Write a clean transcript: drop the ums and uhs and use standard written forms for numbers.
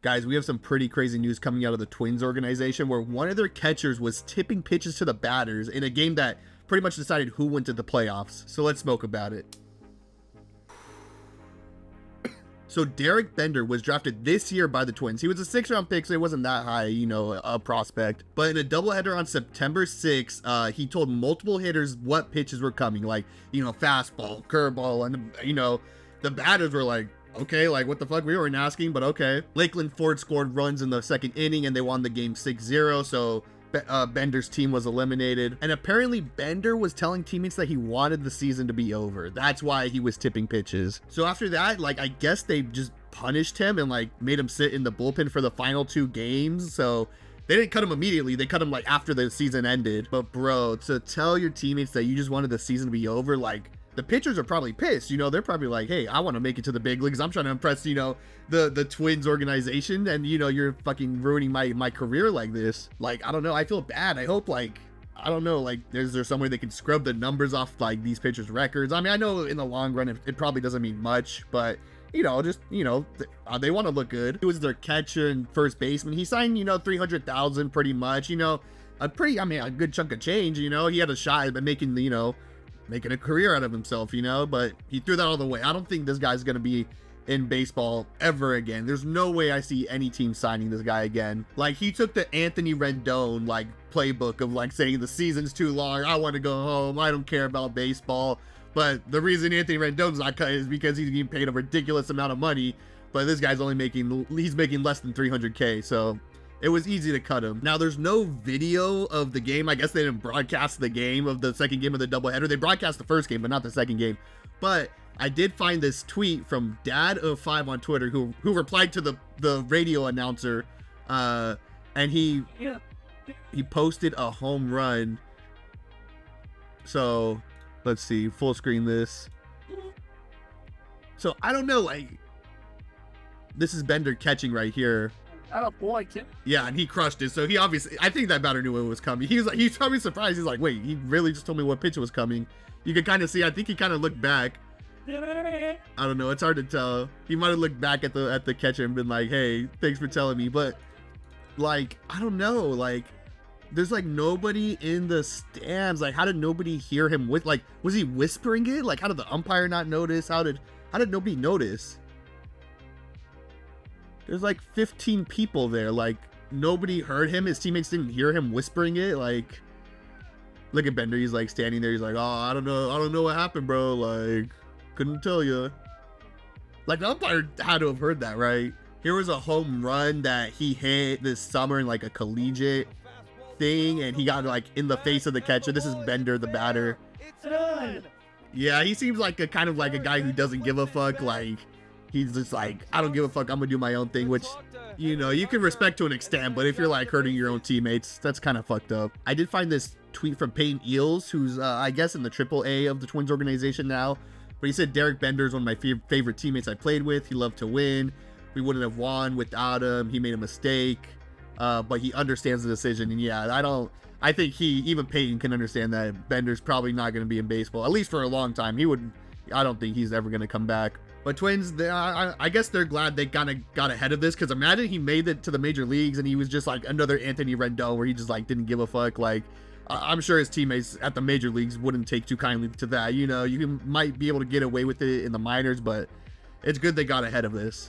Guys, we have some pretty crazy news coming out of the Twins organization where one of their catchers was tipping pitches to the batters in a game that pretty much decided who went to the playoffs. So let's smoke about it. So Derek Bender was drafted this year by the Twins. He was a 6th-round pick, so he wasn't that high, a prospect. But in a doubleheader on September 6th, he told multiple hitters what pitches were coming, like, fastball, curveball, and, the batters were like, okay, like, what the fuck? We weren't asking, but okay. Lakeland Ford scored runs in the 2nd inning, and they won the game 6-0, so Bender's team was eliminated. And apparently Bender was telling teammates that he wanted the season to be over. That's why he was tipping pitches. So after that, like, I guess they just punished him and, like, made him sit in the bullpen for the final 2 games. So they didn't cut him immediately. They cut him, like, after the season ended. But, bro, to tell your teammates that you just wanted the season to be over, like, the pitchers are probably pissed. They're probably like, hey, I want to make it to the big leagues. I'm trying to impress, the Twins organization, and, you're fucking ruining my career like this. Like, I don't know. I feel bad. I hope, like, I don't know, like, is there some way they can scrub the numbers off, like, these pitchers' records? I mean, I know in the long run, it probably doesn't mean much, but, they want to look good. He was their catcher and first baseman. He signed, $300,000 pretty much, a good chunk of change, he had a shot at making, making a career out of himself, but he threw that all the way. I don't think this guy's going to be in baseball ever again. There's no way I see any team signing this guy again. Like, he took the Anthony Rendon, like, playbook of, like, saying the season's too long, I want to go home, I don't care about baseball. But the reason Anthony Rendon's not cut is because he's getting paid a ridiculous amount of money, but this guy's only making less than $300K, so it was easy to cut him. Now, there's no video of the game. I guess they didn't broadcast the game of the second game of the doubleheader. They broadcast the first game, but not the second game. But I did find this tweet from Dad of 5 on Twitter who replied to the radio announcer, and he posted a home run. So let's see, full screen this. So I don't know, like, this is Bender catching right here. Oh boy, kid. Yeah, and he crushed it. So he obviously, I think that batter knew it was coming. He's probably surprised. He's like, wait, he really just told me what pitch was coming. You can kind of see, I think he kind of looked back. I don't know, it's hard to tell. He might have looked back at the catcher and been like, hey, thanks for telling me. But, like, I don't know, like, there's, like, nobody in the stands. Like, how did nobody hear him with, like, was he whispering it? Like, how did the umpire not notice? How did nobody notice? There's like 15 people there. Like, nobody heard him. His teammates didn't hear him whispering it. Like, look at Bender. He's like standing there. He's like, oh, I don't know what happened, bro. Like, couldn't tell you. Like, the umpire had to have heard that, right? Here was a home run that he hit this summer in like a collegiate thing, and he got like in the face of the catcher. This is Bender, the batter. Yeah, he seems like a kind of like a guy who doesn't give a fuck. Like, he's just like, I don't give a fuck, I'm gonna do my own thing, which, you can respect to an extent, but if you're like hurting your own teammates, that's kind of fucked up. I did find this tweet from Peyton Eels, who's I guess in the AAA of the Twins organization now, but he said Derek Bender is one of my favorite teammates I played with. He loved to win. We wouldn't have won without him. He made a mistake, but he understands the decision. And yeah, I think even Peyton can understand that Bender's probably not going to be in baseball, at least for a long time. I don't think he's ever going to come back. But Twins, I guess they're glad they kind of got ahead of this, because imagine he made it to the major leagues and he was just like another Anthony Rendon where he just like didn't give a fuck. Like, I'm sure his teammates at the major leagues wouldn't take too kindly to that. You might be able to get away with it in the minors, but it's good they got ahead of this.